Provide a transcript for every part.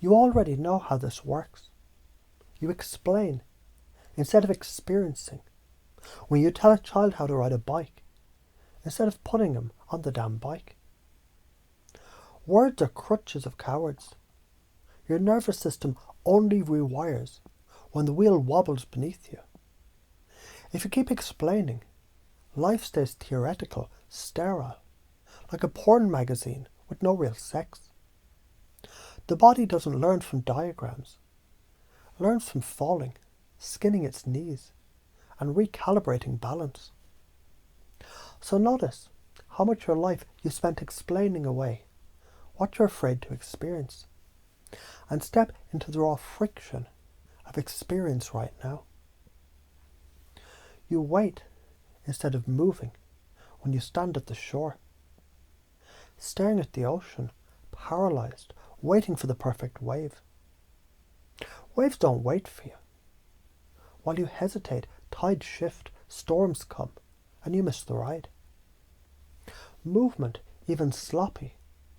You already know how this works. You explain instead of experiencing. When you tell a child how to ride a bike, instead of putting him on the damn bike. Words are crutches of cowards. Your nervous system only rewires when the wheel wobbles beneath you. If you keep explaining, life stays theoretical, sterile, like a porn magazine with no real sex. The body doesn't learn from diagrams. It learns from falling, skinning its knees, and recalibrating balance. So notice how much of your life you spent explaining away what you're afraid to experience, and step into the raw friction of experience right now. You wait instead of moving when you stand at the shore, staring at the ocean, paralyzed, waiting for the perfect wave. Waves don't wait for you. While you hesitate, tides shift, storms come, and you miss the ride. Movement, even sloppy,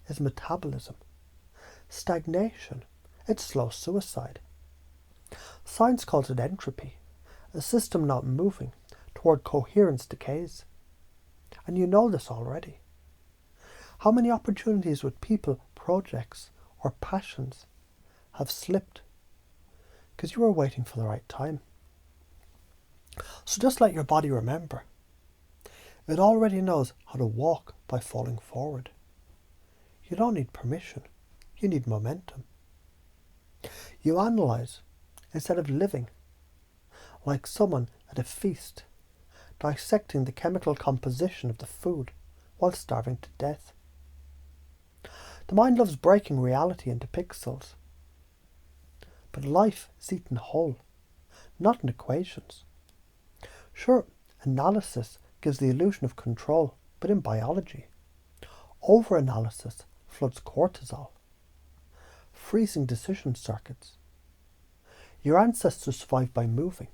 is metabolism. Stagnation, it's slow suicide. Science calls it entropy, a system not moving toward coherence decays. And you know this already. How many opportunities with people, projects, or passions have slipped because you were waiting for the right time? So just let your body remember. It already knows how to walk by falling forward. You don't need permission. You need momentum. You analyze instead of living, like someone at a feast, dissecting the chemical composition of the food while starving to death. The mind loves breaking reality into pixels. But life is eaten whole, not in equations. Sure, analysis gives the illusion of control, but in biology, over-analysis floods cortisol, freezing decision circuits. Your ancestors survived by moving,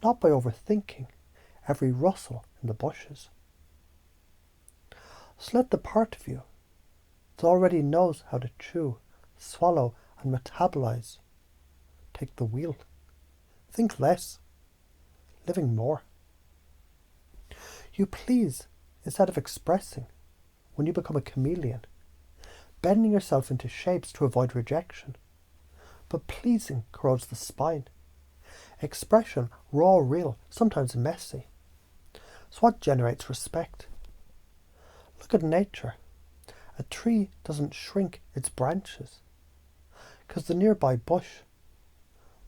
not by overthinking every rustle in the bushes. So let the part of you that already knows how to chew, swallow, and metabolize take the wheel. Think less, living more. You please instead of expressing when you become a chameleon, bending yourself into shapes to avoid rejection. But pleasing corrodes the spine. Expression, raw, real, sometimes messy. So what generates respect? Look at nature. A tree doesn't shrink its branches because the nearby bush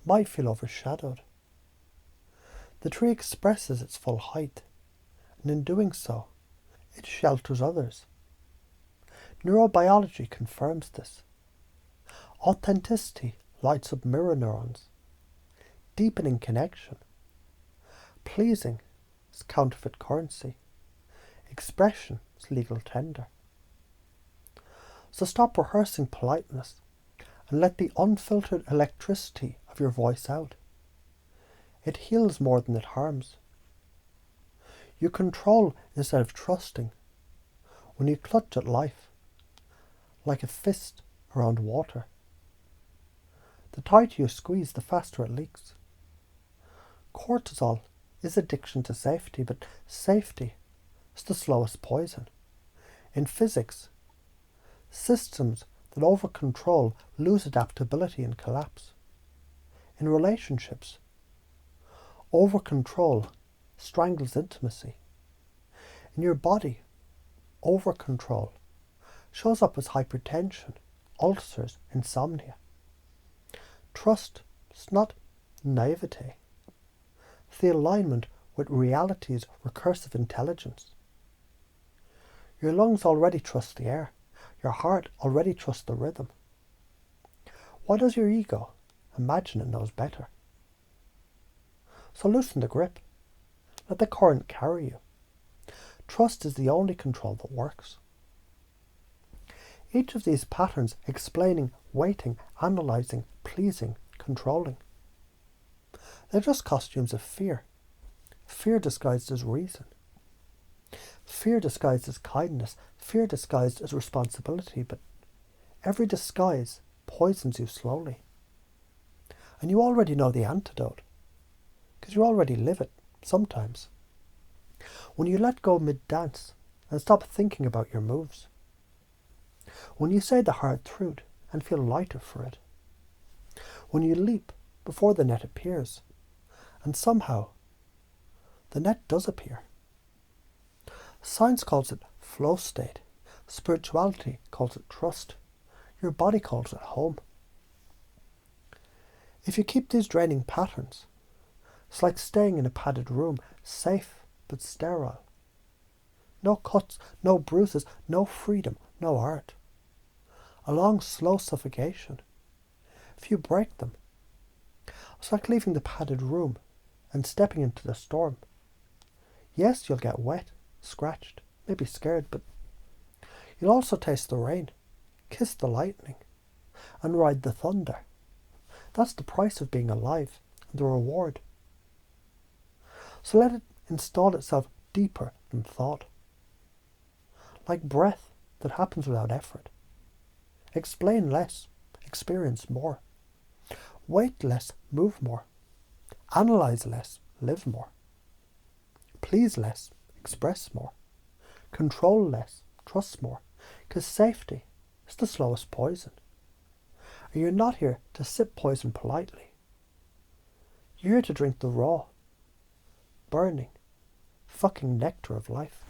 might feel overshadowed. The tree expresses its full height, and in doing so, it shelters others. Neurobiology confirms this. Authenticity lights up mirror neurons, deepening connection. Pleasing is counterfeit currency. Expression is legal tender. So stop rehearsing politeness and let the unfiltered electricity of your voice out. It heals more than it harms. You control instead of trusting when you clutch at life like a fist around water. The tighter you squeeze, the faster it leaks. Cortisol is addiction to safety, but safety is the slowest poison. In physics, systems that over-control lose adaptability and collapse. In relationships, over-control strangles intimacy. In your body, over-control shows up as hypertension, ulcers, insomnia. Trust is not naivete. It's the alignment with reality's recursive intelligence. Your lungs already trust the air. Your heart already trusts the rhythm. Why does your ego imagine it knows better? So loosen the grip. Let the current carry you. Trust is the only control that works. Each of these patterns explaining, waiting, analysing, pleasing, controlling. They're just costumes of fear. Fear disguised as reason. Fear disguised as kindness. Fear disguised as responsibility. But every disguise poisons you slowly. And you already know the antidote, because you already live it, sometimes. When you let go mid-dance and stop thinking about your moves. When you say the hard truth and feel lighter for it. When you leap before the net appears, and somehow the net does appear. Science calls it flow state. Spirituality calls it trust. Your body calls it home. If you keep these draining patterns, it's like staying in a padded room, safe but sterile. No cuts, no bruises, no freedom, no art. A long, slow suffocation. If you break them, it's like leaving the padded room and stepping into the storm. Yes, you'll get wet, scratched, maybe scared, but you'll also taste the rain, kiss the lightning, and ride the thunder. That's the price of being alive, and the reward. So let it install itself deeper than thought. Like breath that happens without effort. Explain less, experience more. Wait less, move more. Analyze less, live more. Please less, express more. Control less, trust more. Because safety is the slowest poison. And you're not here to sip poison politely. You're here to drink the raw, burning, fucking nectar of life.